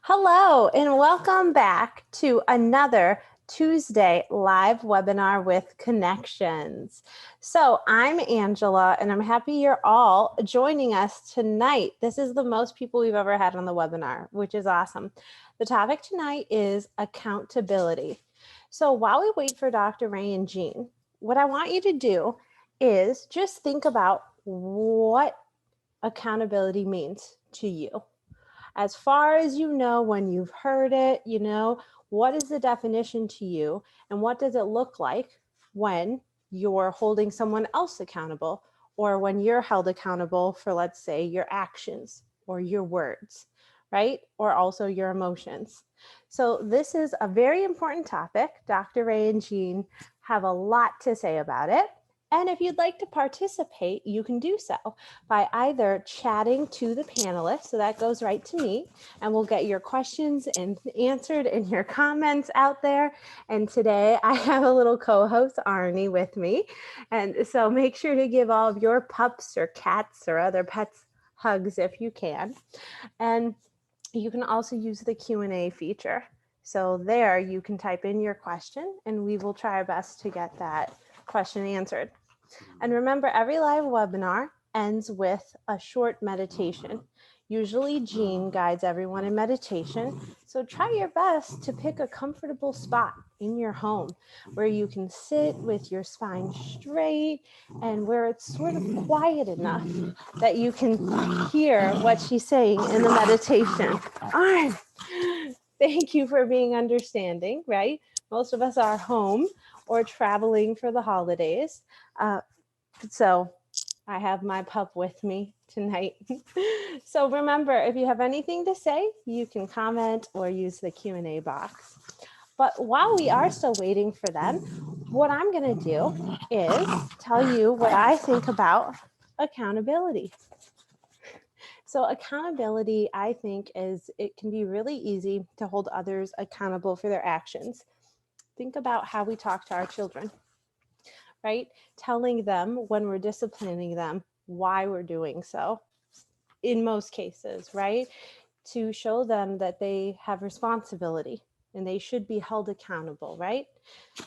Hello, and welcome back to another Tuesday live webinar with Connections. So I'm Angela, and I'm happy you're all joining us tonight. This is the most people we've ever had on the webinar, which is awesome. The topic tonight is accountability. So while we wait for Dr. Ray and Jean, what I want you to do is just think about what accountability means to you. As far as you know, when you've heard it, what is the definition to you and what does it look like when you're holding someone else accountable or when you're held accountable for, let's say, your actions or your words, right? Or also your emotions. So this is a very important topic. Dr. Ray and Jean have a lot to say about it. And if you'd like to participate, you can do so by either chatting to the panelists, so that goes right to me, and we'll get your questions and answered and your comments out there. And today I have a little co-host, Arnie, with me. And so make sure to give all of your pups or cats or other pets hugs if you can. And you can also use the Q&A feature. So there you can type in your question and we will try our best to get that question answered. And remember, every live webinar ends with a short meditation. Usually Jean guides everyone in meditation. So try your best to pick a comfortable spot in your home where you can sit with your spine straight and where it's sort of quiet enough that you can hear what she's saying in the meditation. All right. Thank you for being understanding, right? Most of us are home or traveling for the holidays. So I have my pup with me tonight. So remember, if you have anything to say, you can comment or use the Q&A box. But while we are still waiting for them, what I'm going to do is tell you what I think about accountability. So accountability, I think, it can be really easy to hold others accountable for their actions. Think about how we talk to our children, right? Telling them when we're disciplining them why we're doing so, in most cases, right? To show them that they have responsibility and they should be held accountable, right?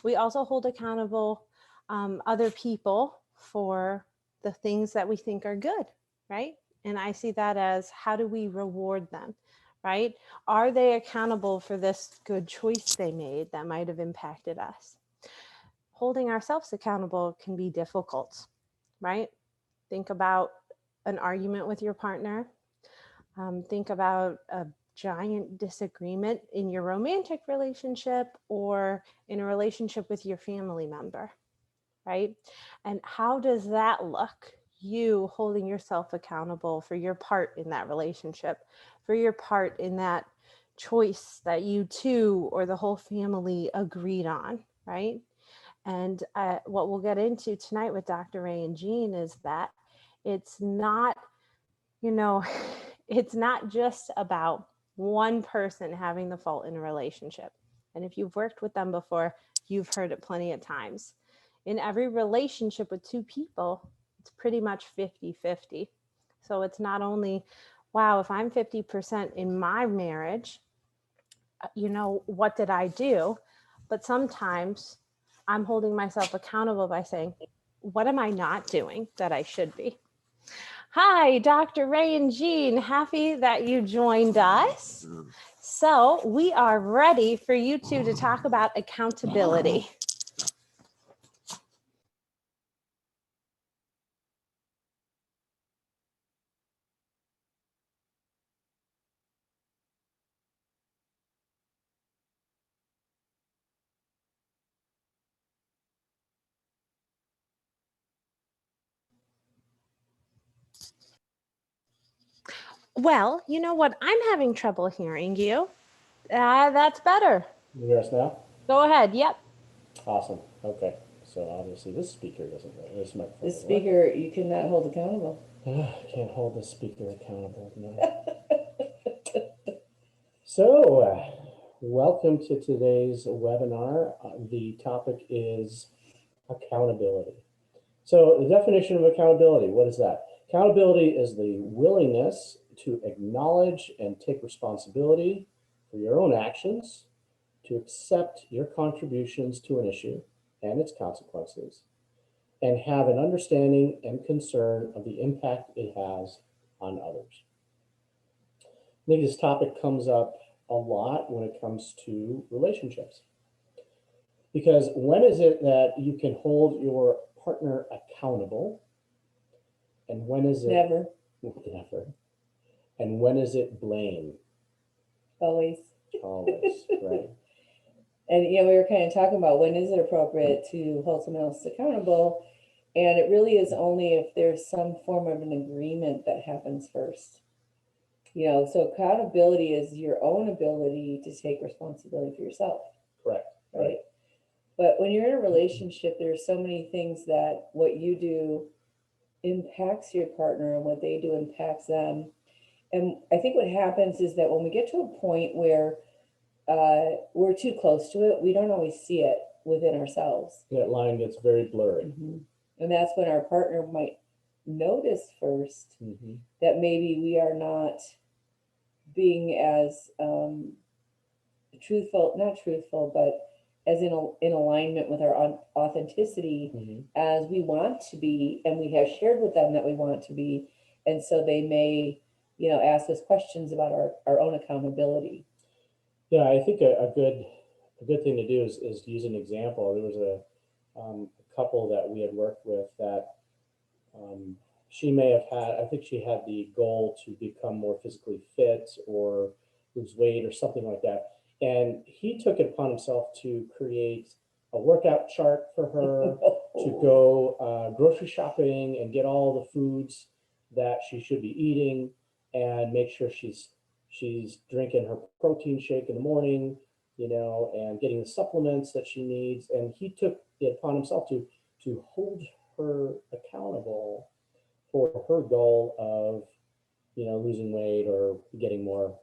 We also hold accountable other people for the things that we think are good, right? And I see that as, how do we reward them, right? Are they accountable for this good choice they made that might have impacted us? Holding ourselves accountable can be difficult, right? Think about an argument with your partner. Think about a giant disagreement in your romantic relationship or in a relationship with your family member, right? And how does that look? You holding yourself accountable for your part in that relationship, for your part in that choice that you two or the whole family agreed on, right? And what we'll get into tonight with Dr. Ray and Jean is that it's not, it's not just about one person having the fault in a relationship. And if you've worked with them before, you've heard it plenty of times. In every relationship with two people, it's pretty much 50-50. So it's not only, wow, if I'm 50% in my marriage, what did I do? But sometimes I'm holding myself accountable by saying, what am I not doing that I should be? Hi, Dr. Ray and Jean. Happy that you joined us. So we are ready for you two to talk about accountability. Well, you know what? I'm having trouble hearing you. That's better. You hear us now? Go ahead. Yep. Awesome. Okay. So obviously this speaker doesn't work. This microphone. This speaker you cannot hold accountable. Can't hold the speaker accountable. No. So, welcome to today's webinar. The topic is accountability. So the definition of accountability, what is that? Accountability is the willingness to acknowledge and take responsibility for your own actions, to accept your contributions to an issue and its consequences, and have an understanding and concern of the impact it has on others. I think this topic comes up a lot when it comes to relationships. Because when is it that you can hold your partner accountable? And when is it Never. never? And when is it blame? Always. Always, right? And we were kind of talking about when is it appropriate to hold someone else accountable, and it really is only if there's some form of an agreement that happens first. So accountability is your own ability to take responsibility for yourself, Correct. right? But when you're in a relationship, there's so many things that what you do impacts your partner and what they do impacts them. And I think what happens is that when we get to a point where we're too close to it, we don't always see it within ourselves. That line gets very blurry. And that's when our partner might notice first that maybe we are not being as not truthful, but as in alignment with our authenticity as we want to be, and we have shared with them that we want to be. And so they may, ask us questions about our own accountability. Yeah, I think a good thing to do is use an example. There was a couple that we had worked with that she may have had, I think she had the goal to become more physically fit or lose weight or something like that. And he took it upon himself to create a workout chart for her, to go grocery shopping and get all the foods that she should be eating, and make sure she's drinking her protein shake in the morning, and getting the supplements that she needs. And he took it upon himself to hold her accountable for her goal of, losing weight or getting more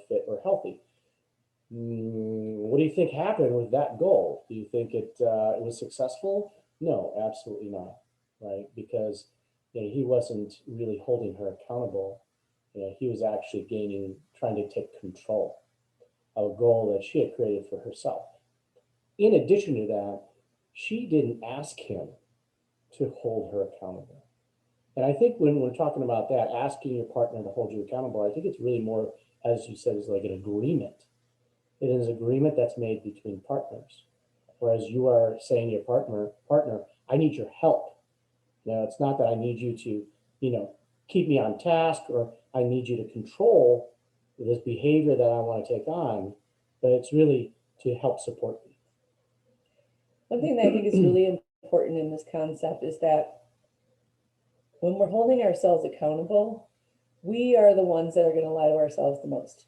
fit or healthy. What do you think happened with that goal? Do you think it was successful? No, absolutely not, right? Because he wasn't really holding her accountable. He was actually trying to take control of a goal that she had created for herself. In addition to that, she didn't ask him to hold her accountable. And I think when we're talking about that, asking your partner to hold you accountable, I think it's really more, as you said, is like an agreement. It is an agreement that's made between partners. Whereas you are saying to your partner, I need your help. It's not that I need you to, keep me on task, or I need you to control this behavior that I want to take on, but it's really to help support me. One thing that I think is really important in this concept is that when we're holding ourselves accountable, we are the ones that are going to lie to ourselves the most.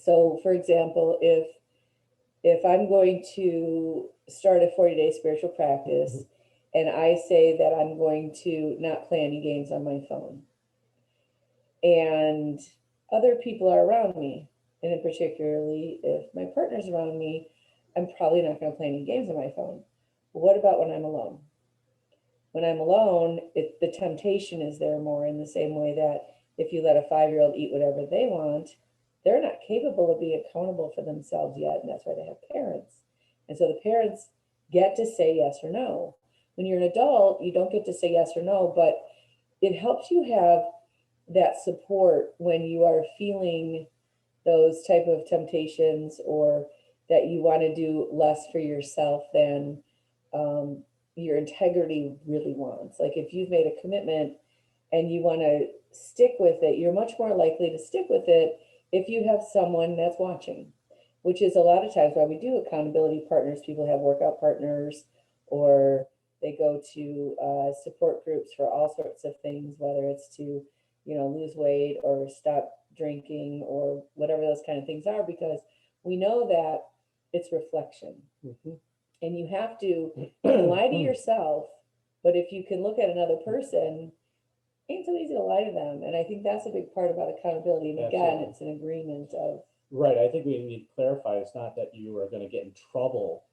So, for example, if I'm going to start a 40-day spiritual practice and I say that I'm going to not play any games on my phone, and other people are around me, and in particularly if my partner's around me, I'm probably not going to play any games on my phone. But what about when I'm alone? When I'm alone, the temptation is there more, in the same way that if you let a 5-year-old eat whatever they want, they're not capable of being accountable for themselves yet, and that's why they have parents. And so the parents get to say yes or no. When you're an adult, you don't get to say yes or no, but it helps you have that support when you are feeling those type of temptations, or that you want to do less for yourself than your integrity really wants. Like if you've made a commitment and you want to stick with it, you're much more likely to stick with it if you have someone that's watching, which is a lot of times why we do accountability partners. People have workout partners, or they go to support groups for all sorts of things, whether it's to, lose weight or stop drinking or whatever those kind of things are, because we know that it's reflection. And you have to lie to yourself, but if you can look at another person, it ain't so easy to lie to them. And I think that's a big part about accountability. And again, it's an agreement of. Right. I think we need to clarify, it's not that you are going to get in trouble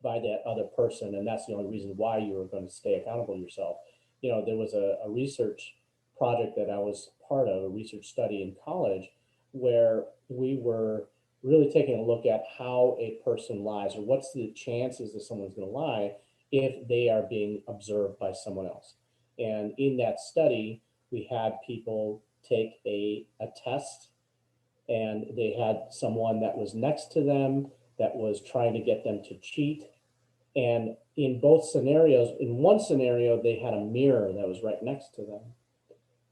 by that other person, and that's the only reason why you are going to stay accountable to yourself. There was a research project that I was part of, a research study in college, where we were really taking a look at how a person lies, or what's the chances that someone's going to lie if they are being observed by someone else. And in that study, we had people take a test, and they had someone that was next to them that was trying to get them to cheat. And in both scenarios, in one scenario, they had a mirror that was right next to them.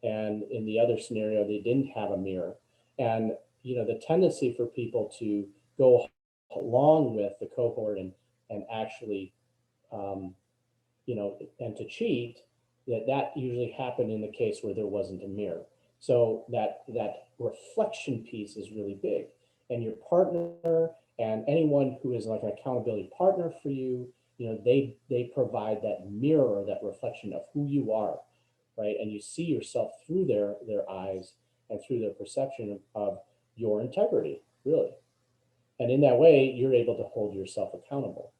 And in the other scenario, they didn't have a mirror. And, the tendency for people to go along with the cohort and actually, and to cheat, that usually happened in the case where there wasn't a mirror. So that reflection piece is really big. And your partner and anyone who is like an accountability partner for you, they provide that mirror, that reflection of who you are, right? And you see yourself through their eyes and through their perception of your integrity, really. And in that way, you're able to hold yourself accountable.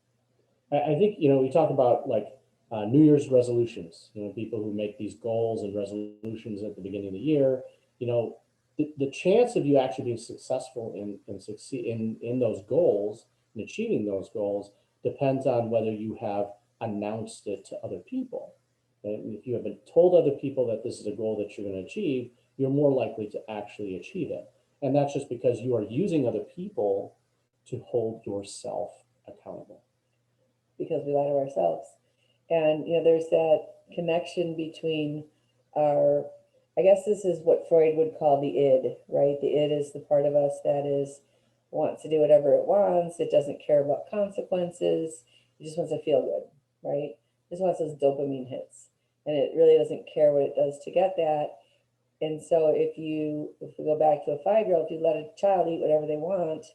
I think, we talk about like New Year's resolutions, people who make these goals and resolutions at the beginning of the year, the chance of you actually being successful in those goals and achieving those goals depends on whether you have announced it to other people. And if you haven't told other people that this is a goal that you're going to achieve, you're more likely to actually achieve it. And that's just because you are using other people to hold yourself accountable. Because we lie to ourselves. And, there's that connection between our, I guess this is what Freud would call the id, right? The id is the part of us that wants to do whatever it wants. It doesn't care about consequences. It just wants to feel good, right? It just wants those dopamine hits. And it really doesn't care what it does to get that. And so if we go back to a 5-year-old, if you let a child eat whatever they want,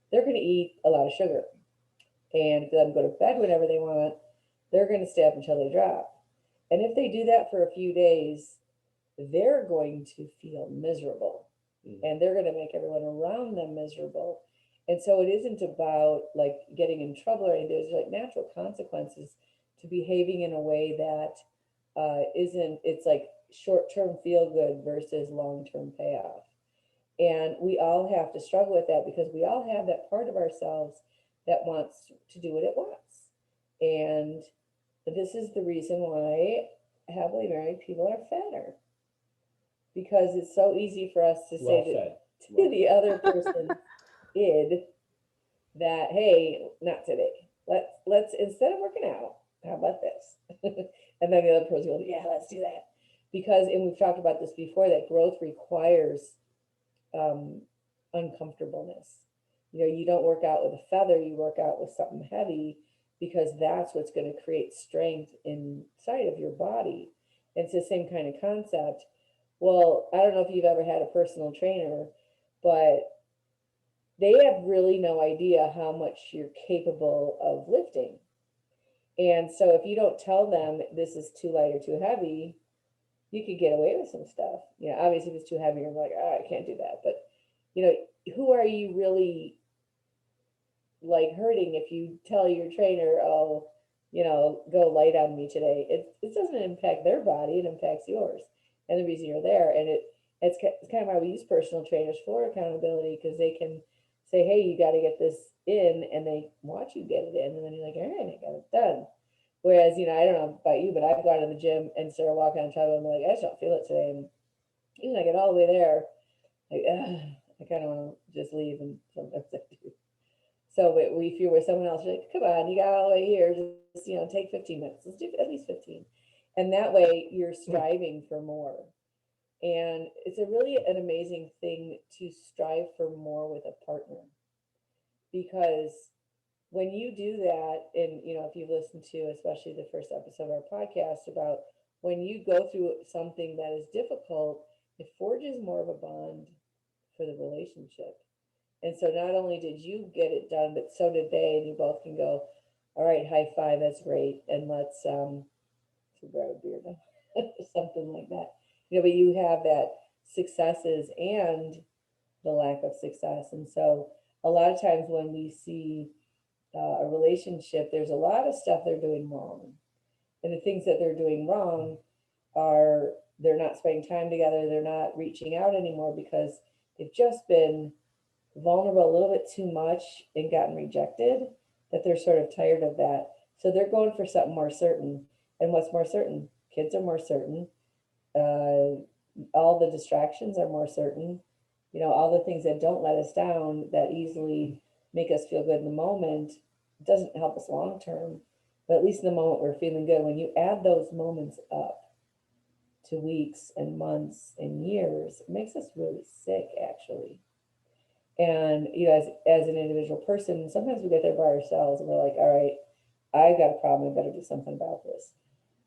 they're going to eat a lot of sugar. And if you let them go to bed whenever they want, they're going to stay up until they drop. And if they do that for a few days, they're going to feel miserable. And they're going to make everyone around them miserable. And so it isn't about like getting in trouble or anything. There's like natural consequences to behaving in a way that it's like short-term feel good versus long-term payoff. And we all have to struggle with that because we all have that part of ourselves that wants to do what it wants. And this is the reason why happily married people are fatter. Because it's so easy for us to say to the other person id that, hey, not today. Let's instead of working out, how about this? And then the other person goes, yeah, let's do that. Because, and we've talked about this before, that growth requires uncomfortableness. You don't work out with a feather, you work out with something heavy, because that's what's going to create strength inside of your body. And it's the same kind of concept. Well, I don't know if you've ever had a personal trainer, but they have really no idea how much you're capable of lifting. And so if you don't tell them this is too light or too heavy, you could get away with some stuff. Obviously if it's too heavy, you're like, oh, I can't do that. But, who are you really like hurting if you tell your trainer, oh, go light on me today? It doesn't impact their body, it impacts yours. And the reason you're there. And it's kind of why we use personal trainers for accountability, because they can say, hey, you got to get this in, and they watch you get it in, and then you're like, all right, I got it done. Whereas, I don't know about you, but I've gone to the gym and started walking on top of them, like, I just don't feel it today. And even I get all the way there, like, I kind of want to just leave, and sometimes I do. So if you're with someone else, you're like, come on, you got all the way here, just take 15 minutes. Let's do at least 15. And that way you're striving for more. And it's really an amazing thing to strive for more with a partner. Because when you do that, and if you've listened to especially the first episode of our podcast about when you go through something that is difficult, it forges more of a bond for the relationship. And so not only did you get it done, but so did they, and you both can go, all right, high five, that's great, and let's grab a beer now, something like that. But you have that successes and the lack of success. And so a lot of times when we see a relationship, there's a lot of stuff they're doing wrong. And the things that they're doing wrong are they're not spending time together. They're not reaching out anymore because They've just been vulnerable a little bit too much and gotten rejected, that they're sort of tired of that. So they're going for something more certain. And what's more certain? Kids are more certain. All the distractions are more certain. All the things that don't let us down, that easily make us feel good in the moment, doesn't help us long term. But at least in the moment, we're feeling good. When you add those moments up to weeks and months and years, it makes us really sick, actually. And as an individual person, sometimes we get there by ourselves and we're like, all right, I got a problem, I better do something about this.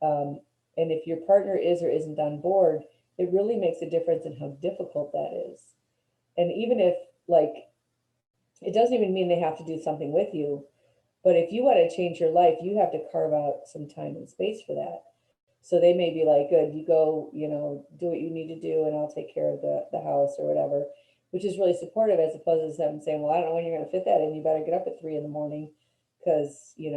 And if your partner is or isn't on board, it really makes a difference in how difficult that is. And even if, like, it doesn't even mean they have to do something with you, but if you want to change your life, you have to carve out some time and space for that. So they may be like, good, you go, do what you need to do, and I'll take care of the house or whatever, which is really supportive, as opposed to them saying, well, I don't know when you're going to fit that in. You better get up at 3 a.m. because, you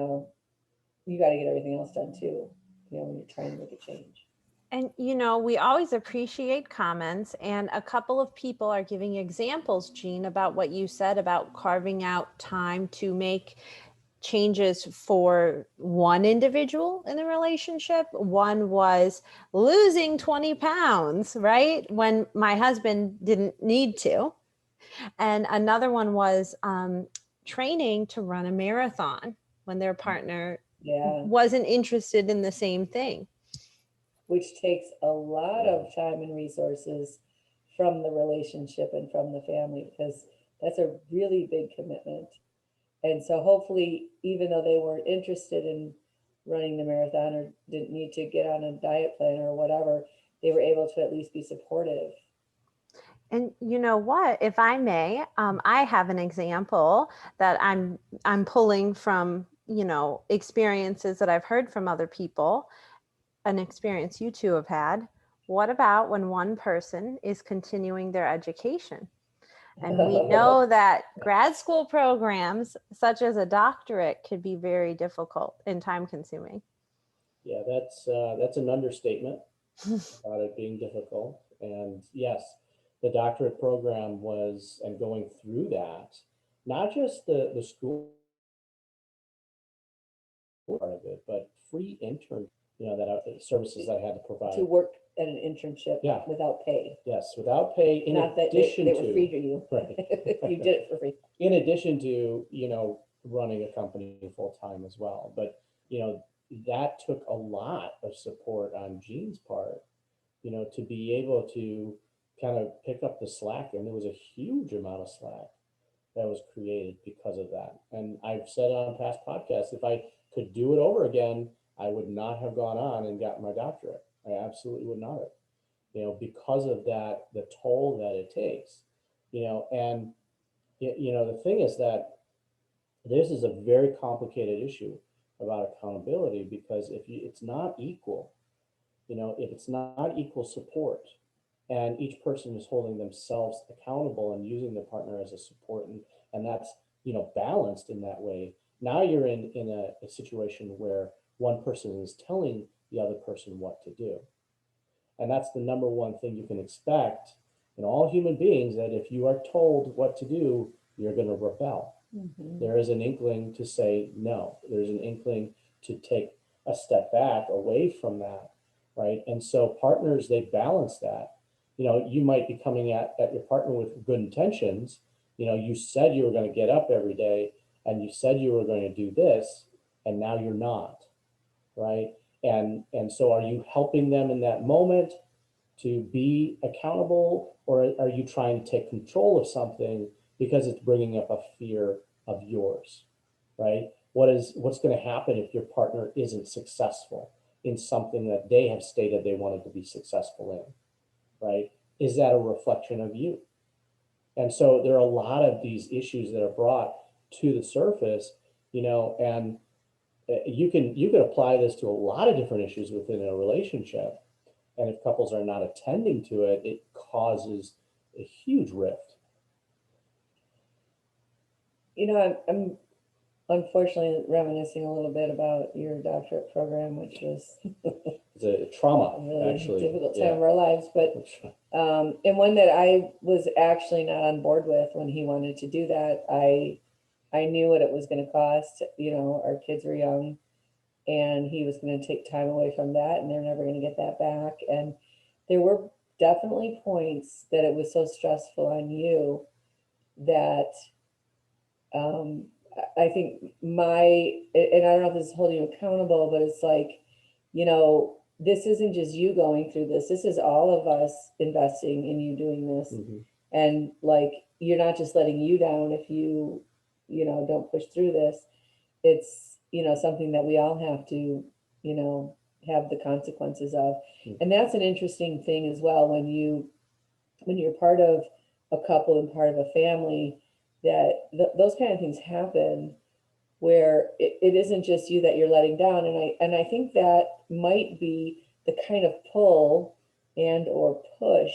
got to get everything else done too, when you're trying to make a change. And, we always appreciate comments, and a couple of people are giving examples, Jean, about what you said about carving out time to make changes for one individual in the relationship. One was losing 20 pounds, right? When my husband didn't need to. And another one was training to run a marathon when their partner wasn't interested in the same thing. Which takes a lot of time and resources from the relationship and from the family, because that's a really big commitment. And so hopefully, even though they weren't interested in running the marathon or didn't need to get on a diet plan or whatever, they were able to at least be supportive. And you know what, if I may, I have an example that I'm pulling from, experiences that I've heard from other people, an experience you two have had. What about when one person is continuing their education? And we know that grad school programs, such as a doctorate, could be very difficult and time consuming. Yeah, that's an understatement about it being difficult. And yes, the doctorate program was, and going through that, not just the school part of it, but free intern, that services I had to provide. To work at an internship without pay. Yes, without pay. In Not addition that they were to, free to you. right. You did it for free. In addition to, running a company full time as well. But, that took a lot of support on Jean's part, to be able to kind of pick up the slack. And there was a huge amount of slack that was created because of that. And I've said on past podcasts, if I could do it over again, I would not have gone on and gotten my doctorate. I absolutely would not have, because of that, the toll that it takes, and, the thing is that this is a very complicated issue about accountability, because it's not equal, if it's not equal support, and each person is holding themselves accountable and using the partner as a support, and that's, balanced in that way. Now you're in a situation where one person is telling the other person what to do. And that's the number one thing you can expect in all human beings, that if you are told what to do, you're going to rebel. Mm-hmm. There is an inkling to say no. There's an inkling to take a step back away from that, right? And so partners, they balance that. You might be coming at your partner with good intentions. You said you were going to get up every day, and you said you were going to do this, and now you're not, right? And so are you helping them in that moment to be accountable, or are you trying to take control of something because it's bringing up a fear of yours, right? What's going to happen if your partner isn't successful in something that they have stated they wanted to be successful in, right? Is that a reflection of you? And so there are a lot of these issues that are brought to the surface, and you could apply this to a lot of different issues within a relationship. And if couples are not attending to it, it causes a huge rift. I'm unfortunately reminiscing a little bit about your doctorate program, which was a trauma, really actually. difficult time of our lives, but and one that I was actually not on board with when he wanted to do that. I knew what it was going to cost. You know, our kids were young, and he was going to take time away from that, and they're never going to get that back. And there were definitely points that it was so stressful on you that I think and I don't know if this is holding you accountable, but it's like, you know, this isn't just you going through this. This is all of us investing in you doing this. Mm-hmm. And like, you're not just letting you down if you know, don't push through this. It's, you know, something that we all have to, you know, have the consequences of. Mm-hmm. And that's an interesting thing as well when you're part of a couple and part of a family, that those kind of things happen where it isn't just you that you're letting down. And I think that might be the kind of pull and or push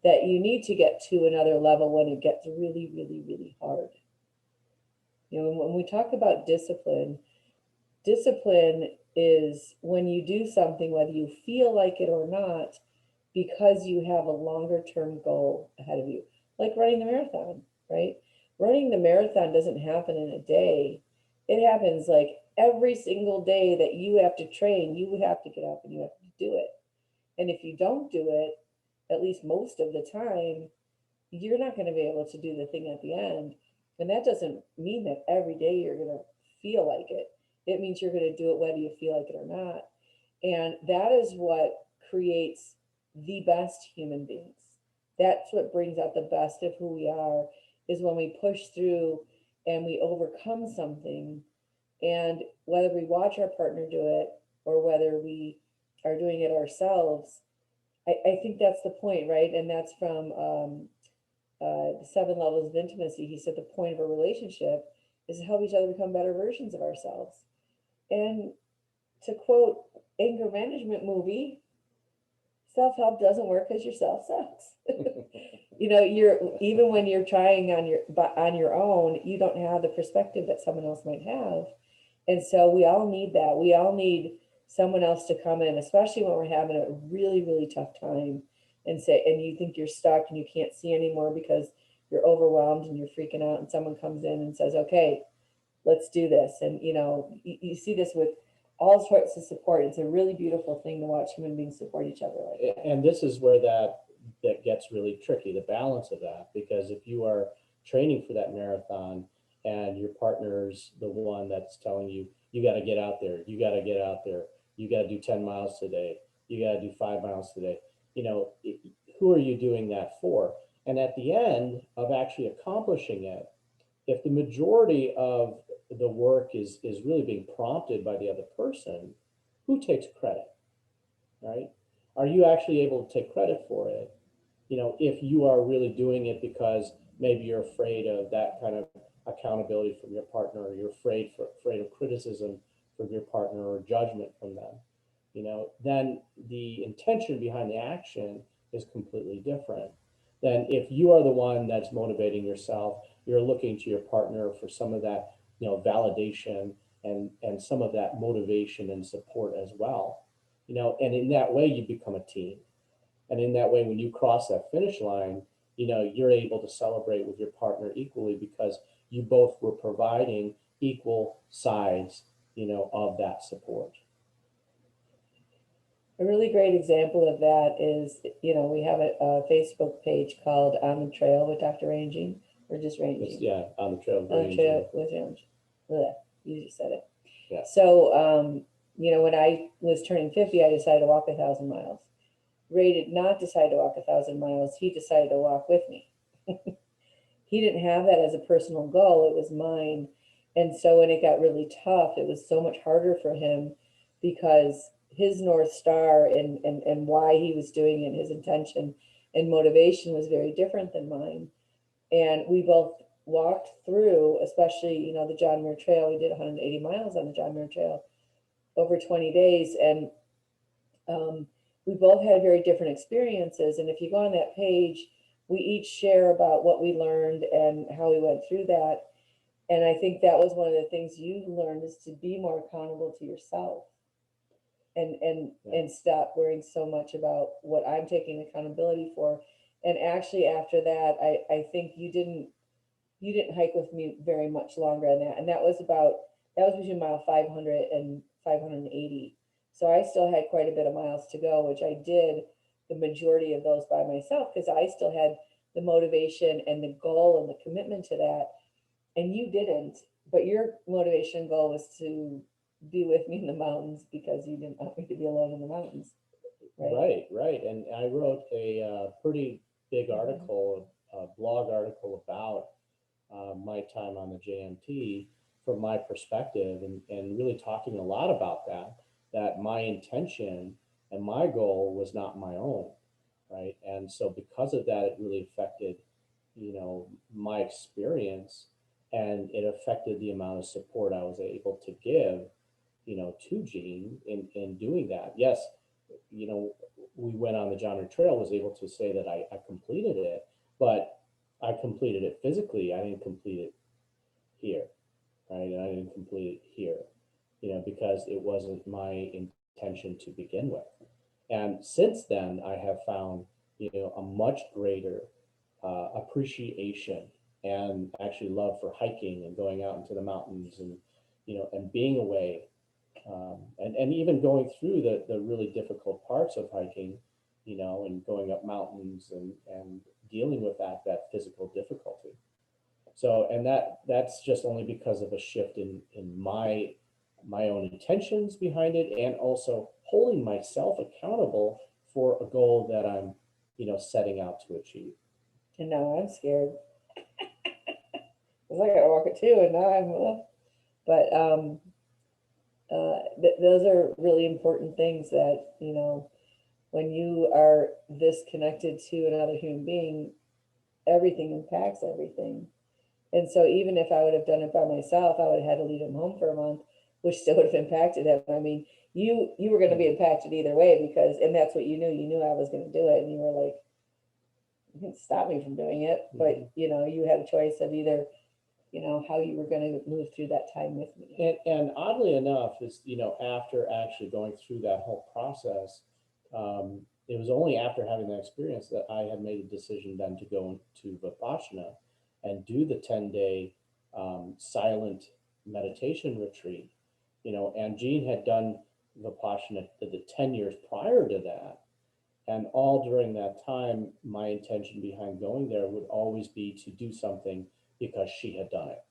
that you need to get to another level when it gets really, really, really hard. You know, when we talk about discipline is when you do something, whether you feel like it or not, because you have a longer term goal ahead of you, like running the marathon, right? Running the marathon doesn't happen in a day. It happens like every single day that you have to train, you have to get up and you have to do it. And if you don't do it, at least most of the time, you're not going to be able to do the thing at the end. And that doesn't mean that every day you're going to feel like it. It means you're going to do it whether you feel like it or not. And that is what creates the best human beings. That's what brings out the best of who we are, is when we push through and we overcome something. And whether we watch our partner do it or whether we are doing it ourselves, I think that's the point, right? And that's from the 7 levels of intimacy. He said the point of a relationship is to help each other become better versions of ourselves. And to quote anger management movie, self-help doesn't work because your self sucks. You know, even when you're trying on your own, you don't have the perspective that someone else might have. And so we all need that. We all need someone else to come in, especially when we're having a really, really tough time and you think you're stuck and you can't see anymore because you're overwhelmed and you're freaking out, and someone comes in and says, okay, let's do this. And, you know, you see this with all sorts of support. It's a really beautiful thing to watch human beings support each other like that. And this is where that gets really tricky, the balance of that, because if you are training for that marathon and your partner's the one that's telling you, you got to get out there, you got to get out there, you got to do 10 miles today, you got to do 5 miles today, you know, who are you doing that for? And at the end of actually accomplishing it, if the majority of the work is really being prompted by the other person, who takes credit, right? Are you actually able to take credit for it? You know, if you are really doing it because maybe you're afraid of that kind of accountability from your partner, or you're afraid of criticism from your partner or judgment from them, you know, then the intention behind the action is completely different than if you are the one that's motivating yourself. You're looking to your partner for some of that, you know, validation and some of that motivation and support as well, you know, and in that way you become a team. And in that way, when you cross that finish line, you know, you're able to celebrate with your partner equally because you both were providing equal sides, you know, of that support. A really great example of that is, you know, we have a Facebook page called On the Trail with Dr. Ranging, or just Ranging. Yeah, on the trail. On the Trail with Ranging. You just said it. Yeah. So, you know, when I was turning 50, I decided to walk 1,000 miles. Ray did not decide to walk 1,000 miles. He decided to walk with me. He didn't have that as a personal goal. It was mine. And so when it got really tough, it was so much harder for him because his North Star and why he was doing it, his intention and motivation was very different than mine. And we both walked through, especially, you know, the John Muir Trail. We did 180 miles on the John Muir Trail over 20 days. And we both had very different experiences. And if you go on that page, we each share about what we learned and how we went through that. And I think that was one of the things you learned, is to be more accountable to yourself. and stop worrying so much about what I'm taking accountability for. And actually after that, I think you didn't hike with me very much longer than that. And that was between mile 500 and 580. So I still had quite a bit of miles to go, which I did the majority of those by myself because I still had the motivation and the goal and the commitment to that. And you didn't, but your motivation goal was to be with me in the mountains because you didn't want me to be alone in the mountains. Right. And I wrote a pretty big article, a blog article about my time on the JMT from my perspective, and really talking a lot about that my intention and my goal was not my own, right? And so because of that, it really affected, my experience, and it affected the amount of support I was able to give, to Gene in doing that. Yes, we went on the John Deere Trail, was able to say that I completed it, but I completed it physically. I didn't complete it here, right? And I didn't complete it here, because it wasn't my intention to begin with. And since then, I have found, a much greater appreciation and actually love for hiking and going out into the mountains, and being away, and even going through the really difficult parts of hiking, and going up mountains, and dealing with that physical difficulty. So, and that's just only because of a shift in my own intentions behind it, and also holding myself accountable for a goal that I'm, setting out to achieve. And now I'm scared. Cause I gotta walk it too, and now but those are really important things that, when you are this connected to another human being, everything impacts everything. And so even if I would have done it by myself, I would have had to leave him home for a month, which still would have impacted him. I mean, you were going to be impacted either way because, and that's what you knew. You knew I was going to do it, and you were like, you didn't stop me from doing it, but you had a choice of either, how you were going to move through that time with me. And oddly enough, is after actually going through that whole process, it was only after having that experience that I had made a decision then to go to Vipassana and do the 10-day silent meditation retreat. And Gene had done Vipassana the 10 years prior to that. And all during that time, my intention behind going there would always be to do something because she had done it,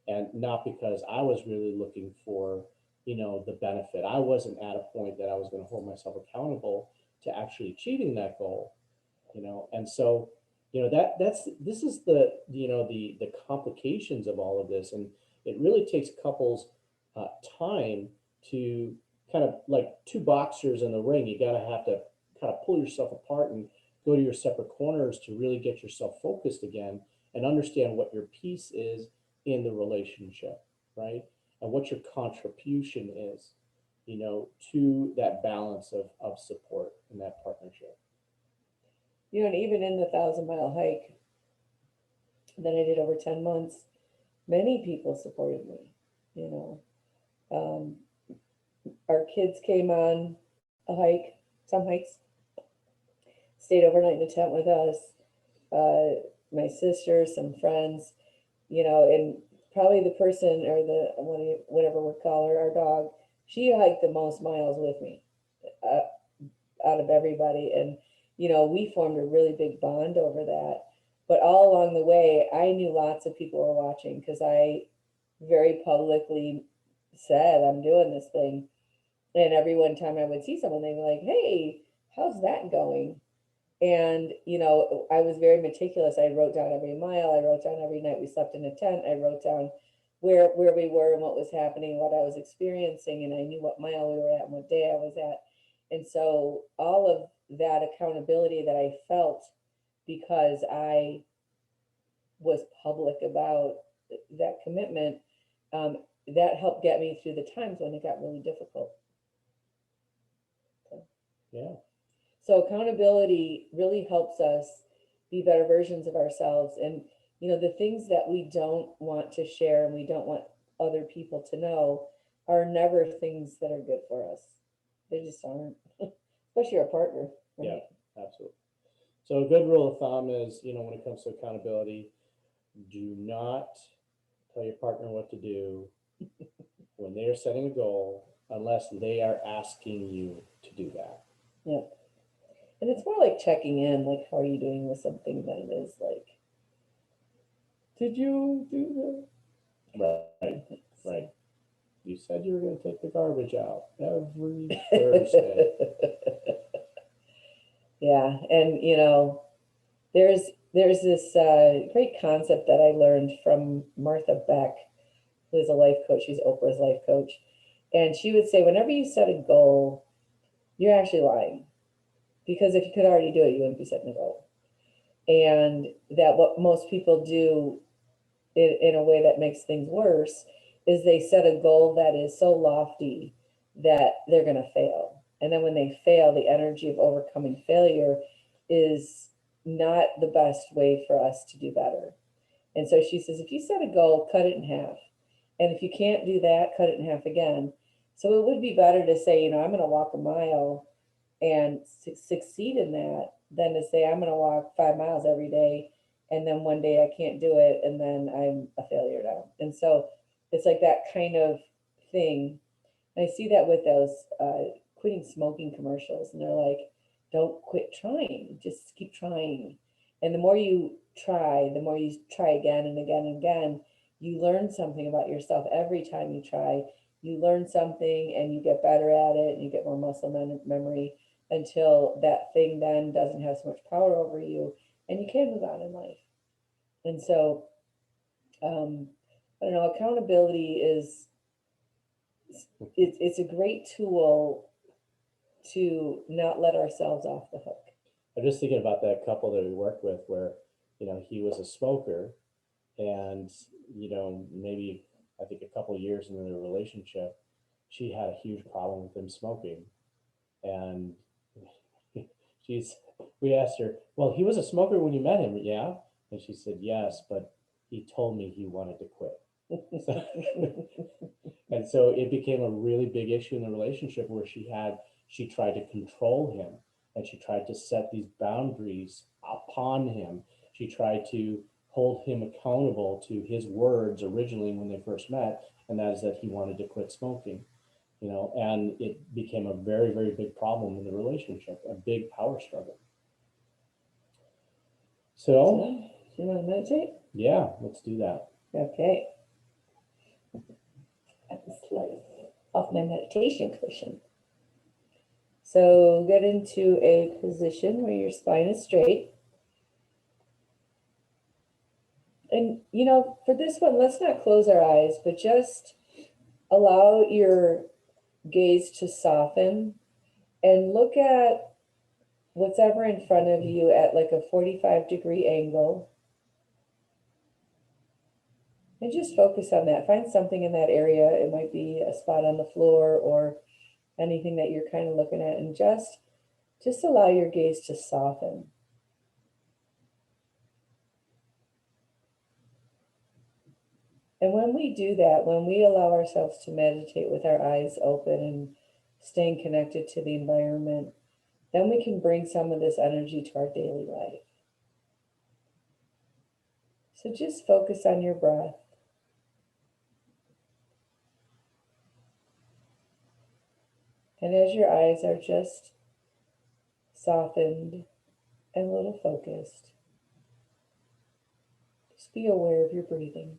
and not because I was really looking for, the benefit. I wasn't at a point that I was going to hold myself accountable to actually achieving that goal, and so, this is the complications of all of this, and it really takes couples time to kind of like two boxers in the ring. You got to have to kind of pull yourself apart and go to your separate corners to really get yourself focused again and understand what your piece is in the relationship, right? And what your contribution is, to that balance of support in that partnership. And even in the 1,000-mile hike that I did over 10 months, many people supported me. Our kids came on a hike, some hikes, stayed overnight in a tent with us. My sister, some friends, and probably the person or the whatever we call her, our dog, she hiked the most miles with me out of everybody. And, we formed a really big bond over that. But all along the way, I knew lots of people were watching because I very publicly said, I'm doing this thing. And every one time I would see someone, they'd be like, hey, how's that going? And, I was very meticulous. I wrote down every mile. I wrote down every night we slept in a tent. I wrote down where we were and what was happening, what I was experiencing. And I knew what mile we were at and what day I was at. And so all of that accountability that I felt because I was public about that commitment, that helped get me through the times when it got really difficult. So. Yeah. So accountability really helps us be better versions of ourselves. And, the things that we don't want to share and we don't want other people to know are never things that are good for us. They just aren't, especially our partner. Right? Yeah, absolutely. So a good rule of thumb is, when it comes to accountability, do not tell your partner what to do when they are setting a goal unless they are asking you to do that. Yeah. And it's more like checking in, like, how are you doing with something than it is like, did you do Right, that? right. You said you were going to take the garbage out every Thursday. Yeah. And, there's this great concept that I learned from Martha Beck, who is a life coach. She's Oprah's life coach. And she would say, whenever you set a goal, you're actually lying. Because if you could already do it, you wouldn't be setting a goal. And that what most people do in a way that makes things worse is they set a goal that is so lofty that they're going to fail. And then when they fail, the energy of overcoming failure is not the best way for us to do better. And so she says, if you set a goal, cut it in half. And if you can't do that, cut it in half again. So it would be better to say, I'm going to walk a mile and succeed in that than to say, I'm going to walk 5 miles every day. And then one day I can't do it. And then I'm a failure now. And so it's like that kind of thing. I see that with those quitting smoking commercials. And they're like, don't quit trying, just keep trying. And the more you try, the more you try again and again and again, you learn something about yourself every time you try. You learn something and you get better at it and you get more muscle memory until that thing then doesn't have so much power over you and you can move on in life. And so, I don't know, accountability is, it's a great tool to not let ourselves off the hook. I'm just thinking about that couple that we worked with where, he was a smoker and, maybe I think a couple of years into the relationship, she had a huge problem with him smoking. And we asked her, well, he was a smoker when you met him, yeah? And she said, yes, but he told me he wanted to quit. And so it became a really big issue in the relationship where she tried to control him and she tried to set these boundaries upon him. She tried to hold him accountable to his words originally when they first met, and that is that he wanted to quit smoking. And it became a very, very big problem in the relationship, a big power struggle. So, do you want to meditate? Yeah, let's do that. Okay. I can slide off my meditation cushion. So get into a position where your spine is straight. And, for this one, let's not close our eyes, but just allow your gaze to soften and look at what's ever in front of you at like a 45-degree angle. And just focus on that. Find something in that area. It might be a spot on the floor or anything that you're kind of looking at, and just allow your gaze to soften. And when we do that, when we allow ourselves to meditate with our eyes open and staying connected to the environment, then we can bring some of this energy to our daily life. So just focus on your breath. And as your eyes are just softened and a little focused, just be aware of your breathing.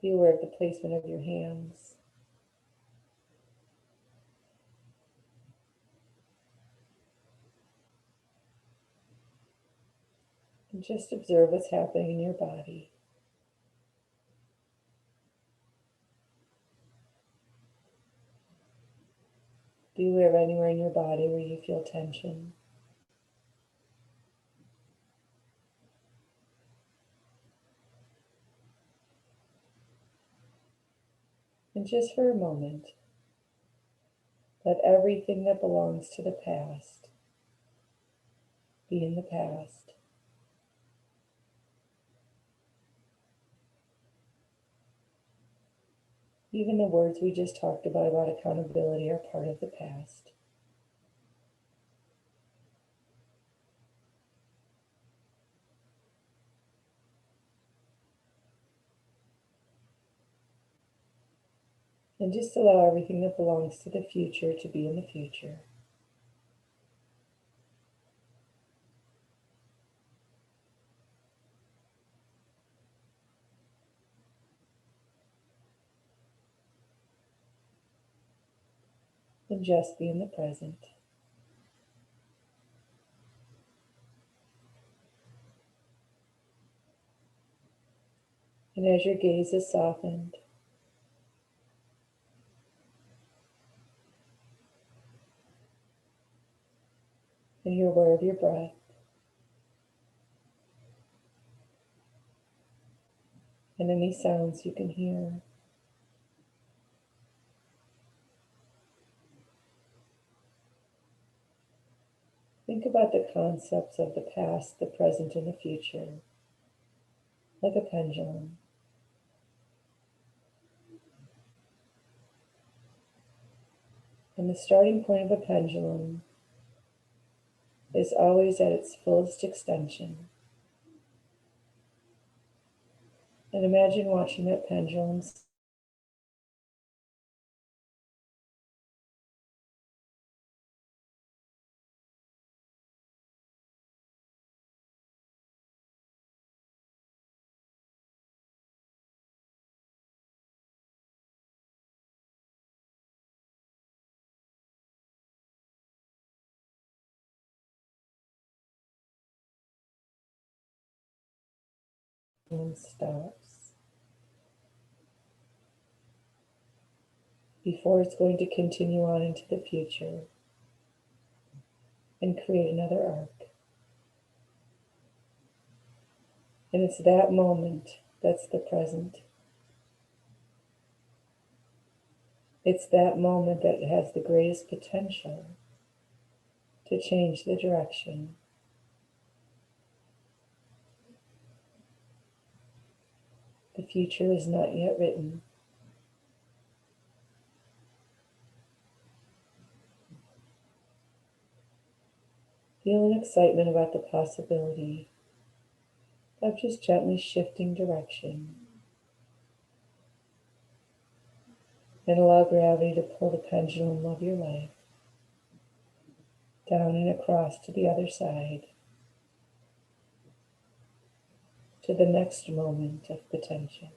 Be aware of the placement of your hands. And just observe what's happening in your body. Be aware of anywhere in your body where you feel tension. And just for a moment, let everything that belongs to the past be in the past. Even the words we just talked about accountability are part of the past. And just allow everything that belongs to the future to be in the future. And just be in the present. And as your gaze is softened, and you're aware of your breath, and any sounds you can hear, think about the concepts of the past, the present, and the future, like a pendulum. And the starting point of a pendulum is always at its fullest extension. And imagine watching that pendulum stops before it's going to continue on into the future and create another arc. And it's that moment that's the present. It's that moment that has the greatest potential to change the direction. The future is not yet written. Feel an excitement about the possibility of just gently shifting direction. And allow gravity to pull the pendulum of your life down and across to the other side, to the next moment of potential.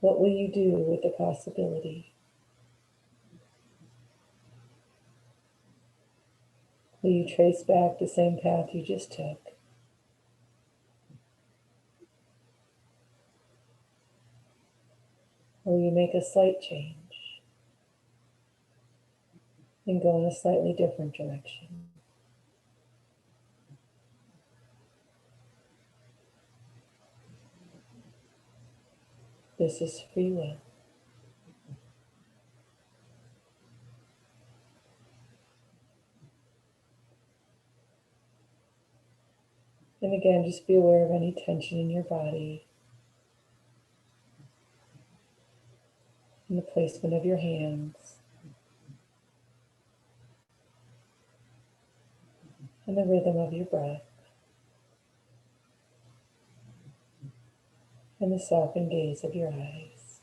What will you do with the possibility? Will you trace back the same path you just took? Or will you make a slight change and go in a slightly different direction? This is free will. And again, just be aware of any tension in your body, and the placement of your hands, and the rhythm of your breath, and the softened gaze of your eyes.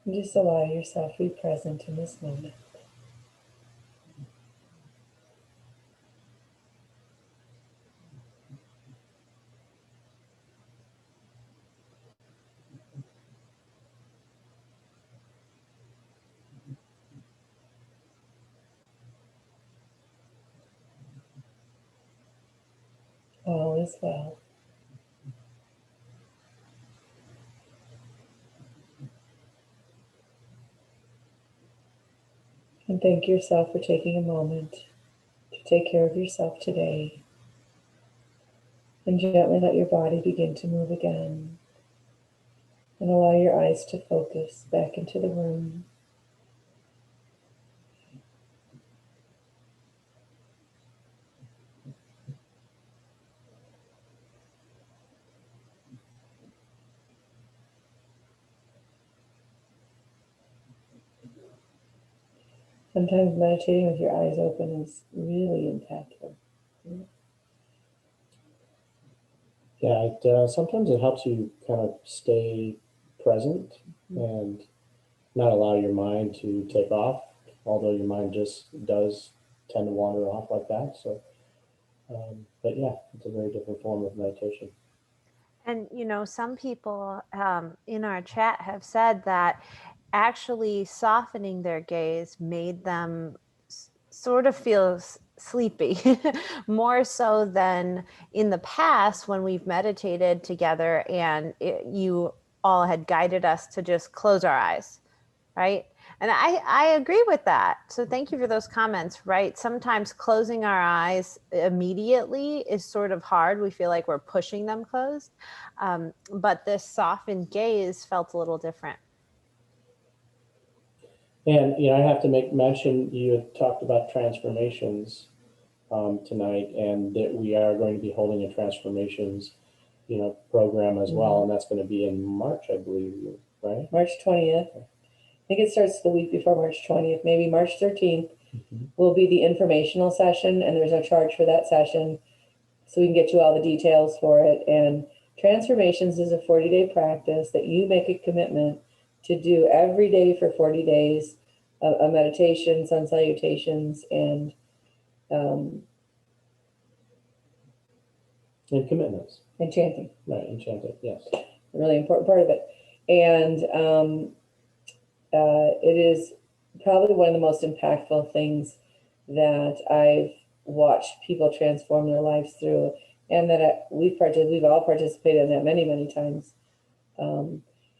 And just allow yourself to be present in this moment. All is well. And thank yourself for taking a moment to take care of yourself today. And gently let your body begin to move again. And allow your eyes to focus back into the room. Sometimes meditating with your eyes open is really impactful. Yeah, sometimes it helps you kind of stay present and not allow your mind to take off, although your mind just does tend to wander off like that. So, but yeah, it's a very different form of meditation. And, some people in our chat have said that actually softening their gaze made them sort of feel sleepy, more so than in the past when we've meditated together and you all had guided us to just close our eyes, right? And I agree with that. So thank you for those comments, right? Sometimes closing our eyes immediately is sort of hard. We feel like we're pushing them closed. But this softened gaze felt a little different. And, I have to make mention, you had talked about transformations tonight, and that we are going to be holding a transformations, program as well. And that's going to be in March, I believe, right? March 20th. I think it starts the week before March 20th, maybe March 13th will be the informational session, and there's no charge for that session. So we can get you all the details for it. And transformations is a 40-day practice that you make a commitment to do every day for 40 days, a meditation, sun salutations, and commitments. and chanting. Right, and chanting, yes. A really important part of it. And it is probably one of the most impactful things that I've watched people transform their lives through, and that we've all participated in that many, many times.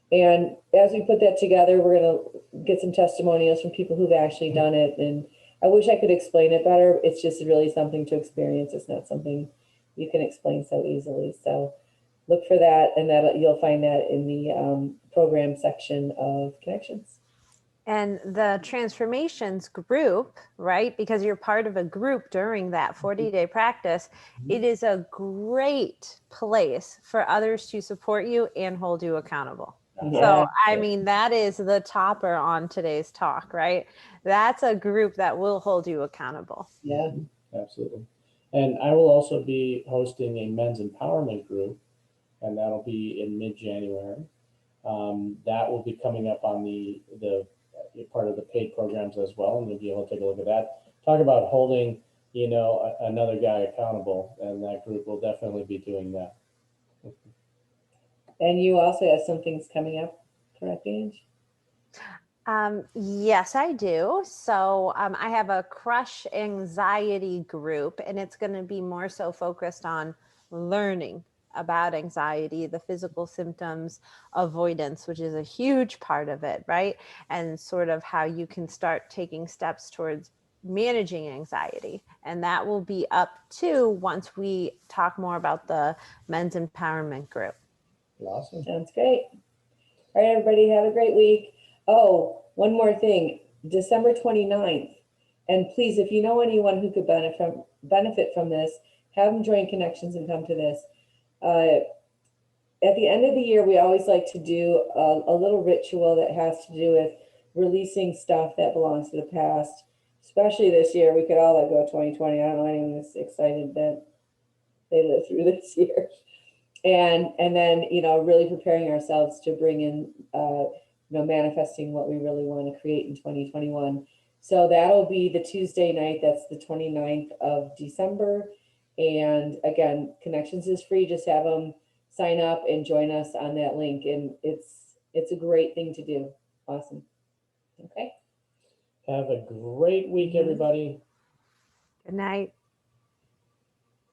And as we put that together, we're going to get some testimonials from people who've actually done it. And I wish I could explain it better. It's just really something to experience. It's not something you can explain so easily. So look for that, and that you'll find that in the program section of Connections. And the transformations group, right? Because you're part of a group during that 40-day practice, it is a great place for others to support you and hold you accountable. Yeah. So, I mean, that is the topper on today's talk, right? That's a group that will hold you accountable. Yeah, absolutely. And I will also be hosting a men's empowerment group, and that'll be in mid-January. That will be coming up on the part of the paid programs as well, and you'll be able to take a look at that. Talk about holding, another guy accountable, and that group will definitely be doing that. And you also have some things coming up, correct, Ange? Yes, I do. So I have a crush anxiety group, and it's going to be more so focused on learning about anxiety, the physical symptoms, avoidance, which is a huge part of it, right? And sort of how you can start taking steps towards managing anxiety. And that will be up to once we talk more about the men's empowerment group. Awesome. Sounds great. All right, everybody, have a great week. Oh, one more thing, December 29th. And please, if you know anyone who could benefit from this, have them join Connections and come to this. At the end of the year, we always like to do a little ritual that has to do with releasing stuff that belongs to the past. Especially this year, we could all let go of 2020. I don't know anyone that's excited that they lived through this year. And then, really preparing ourselves to bring in, manifesting what we really want to create in 2021. So that'll be the Tuesday night. That's the 29th of December. And again, Connections is free. Just have them sign up and join us on that link. And it's a great thing to do. Awesome. Okay. Have a great week, everybody. Good night.